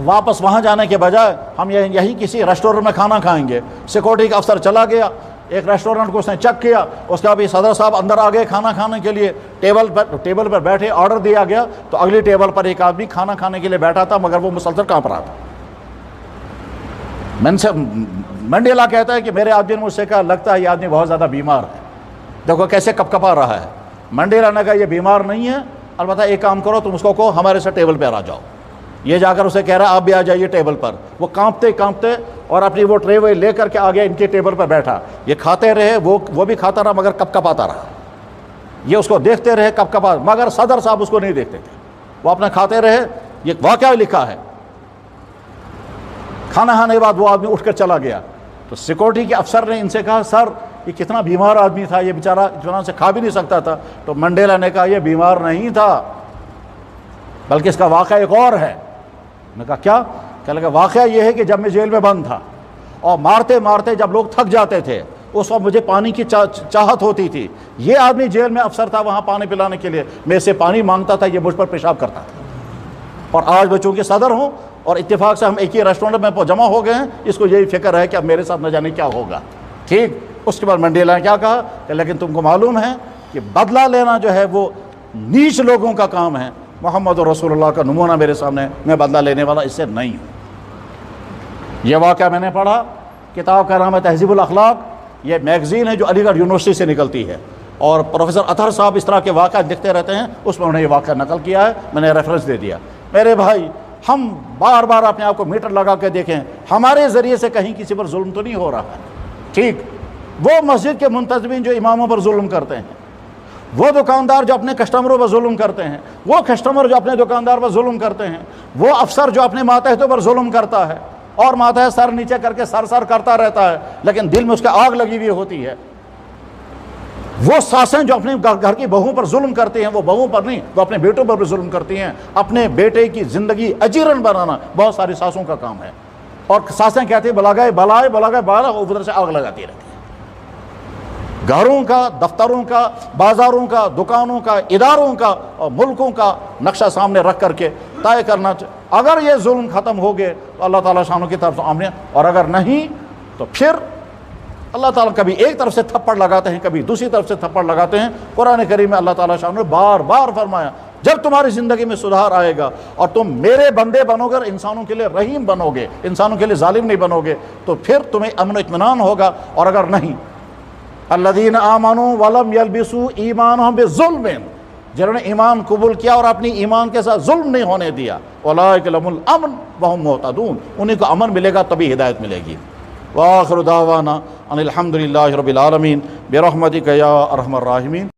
واپس وہاں جانے کے بجائے ہم یہی کسی ریسٹورنٹ میں کھانا کھائیں گے۔ سیکورٹی کا افسر چلا گیا، ایک ریسٹورنٹ کو اس نے چیک کیا، اس کے بعد صدر صاحب اندر آ گئے کھانا کھانے کے لیے، ٹیبل پر بیٹھے، آرڈر دیا گیا تو اگلی ٹیبل پر ایک آدمی کھانا کھانے کے لیے بیٹھا تھا، مگر وہ مسلسل کانپ رہا تھا۔ منڈیلا کہتا ہے کہ میرے آدمی نے مجھ سے کہا لگتا ہے یہ آدمی بہت زیادہ بیمار ہے، دیکھو کیسے کپ کپا رہا ہے۔ منڈیلا نے کہا یہ بیمار نہیں ہے، البتہ ایک کام کرو تم اس کو کہو ہمارے سے ٹیبل پہ آ جاؤ۔ یہ جا کر اسے کہہ رہا آپ بھی آ جائیے ٹیبل پر۔ وہ کانپتے اور اپنی وہ ٹرے وے لے کر کے آگے ان کے ٹیبل پر بیٹھا۔ یہ کھاتے رہے، وہ بھی کھاتا رہا مگر کپ کپاتا رہا۔ یہ اس کو دیکھتے رہے کپ کپا، مگر صدر صاحب اس کو نہیں دیکھتے تھے، وہ اپنا کھاتے رہے۔ یہ واقعہ لکھا ہے۔ کھانا کھانے کے بعد وہ آدمی اٹھ کر چلا گیا تو سیکورٹی کے افسر نے ان سے کہا سر یہ کتنا بیمار آدمی تھا، یہ بیچارہ اطمینان سے کھا بھی نہیں سکتا تھا۔ تو منڈیلا نے کہا یہ بیمار نہیں تھا بلکہ اس کا واقعہ ایک اور ہے۔ میں کہا کیا؟ کہنے لگا واقعہ یہ ہے کہ جب میں جیل میں بند تھا اور مارتے مارتے جب لوگ تھک جاتے تھے اس وقت مجھے پانی کی چاہت ہوتی تھی، یہ آدمی جیل میں افسر تھا وہاں پانی پلانے کے لیے، میں اسے پانی مانگتا تھا، یہ مجھ پر پیشاب کرتا تھا۔ اور آج میں چونکہ صدر ہوں اور اتفاق سے ہم ایک ہی ریسٹورنٹ میں جمع ہو گئے ہیں، اس کو یہی فکر ہے کہ اب میرے ساتھ نہ جانے کیا ہوگا۔ ٹھیک، اس کے بعد منڈیلا نے کیا کہا کہ لیکن تم کو معلوم ہے کہ بدلہ لینا جو ہے وہ نیچ لوگوں کا کام ہے، محمد رسول اللہ کا نمونہ میرے سامنے، میں بدلہ لینے والا اس سے نہیں ہوں۔ یہ واقعہ میں نے پڑھا، کتاب کا نام ہے تہذیب الاخلاق، یہ میگزین ہے جو علی گڑھ یونیورسٹی سے نکلتی ہے، اور پروفیسر اطہر صاحب اس طرح کے واقعات لکھتے رہتے ہیں، اس میں انہوں نے یہ واقعہ نقل کیا ہے، میں نے ریفرنس دے دیا۔ میرے بھائی ہم بار بار اپنے آپ کو میٹر لگا کے دیکھیں، ہمارے ذریعے سے کہیں کسی پر ظلم تو نہیں ہو رہا ہے۔ ٹھیک، وہ مسجد کے منتظمین جو اماموں پر ظلم کرتے ہیں، وہ دکاندار جو اپنے کسٹمروں پر ظلم کرتے ہیں، وہ کسٹمر جو اپنے دکاندار پر ظلم کرتے ہیں، وہ افسر جو اپنے ماتحتوں پر ظلم کرتا ہے اور ماتحت سر نیچے کر کے سر کرتا رہتا ہے لیکن دل میں اس کے آگ لگی ہوئی ہوتی ہے، وہ ساسیں جو اپنے گھر کی بہوؤں پر ظلم کرتے ہیں، وہ بہوؤں پر نہیں، وہ اپنے بیٹوں پر بھی ظلم کرتی ہیں۔ اپنے بیٹے کی زندگی اجیرن بنانا بہت ساری ساسوں کا کام ہے، اور ساسیں کہتی ہیں بلاگائے بالا، ادھر سے آگ لگاتی رہتی ہے۔ گھروں کا، دفتروں کا، بازاروں کا، دکانوں کا، اداروں کا اور ملکوں کا نقشہ سامنے رکھ کر کے طے کرنا چاہیے۔ اگر یہ ظلم ختم ہو گئے تو اللہ تعالیٰ شانوں کی طرف سے آمین، اور اگر نہیں تو پھر اللہ تعالیٰ کبھی ایک طرف سے تھپڑ لگاتے ہیں، کبھی دوسری طرف سے تھپڑ لگاتے ہیں۔ قرآن کریم میں اللہ تعالیٰ شانوں نے بار بار فرمایا جب تمہاری زندگی میں سدھار آئے گا اور تم میرے بندے بنو گے، انسانوں کے لیے رحیم بنو گے، انسانوں کے لیے ظالم نہیں بنو گے، تو پھر تمہیں امن و اطمینان ہوگا۔ اور اگر نہیں، الذین آمنوا ولم یلبسوا ایمانہم بظلم، جنہوں نے ایمان قبول کیا اور اپنی ایمان کے ساتھ ظلم نہیں ہونے دیا، اولئک لہم الامن وہم مہتدون، انہیں کو امن ملے گا تبھی ہدایت ملے گی۔ وآخر دعوانا ان الحمد للہ رب العالمین برحمتک یا ارحم الراحمین۔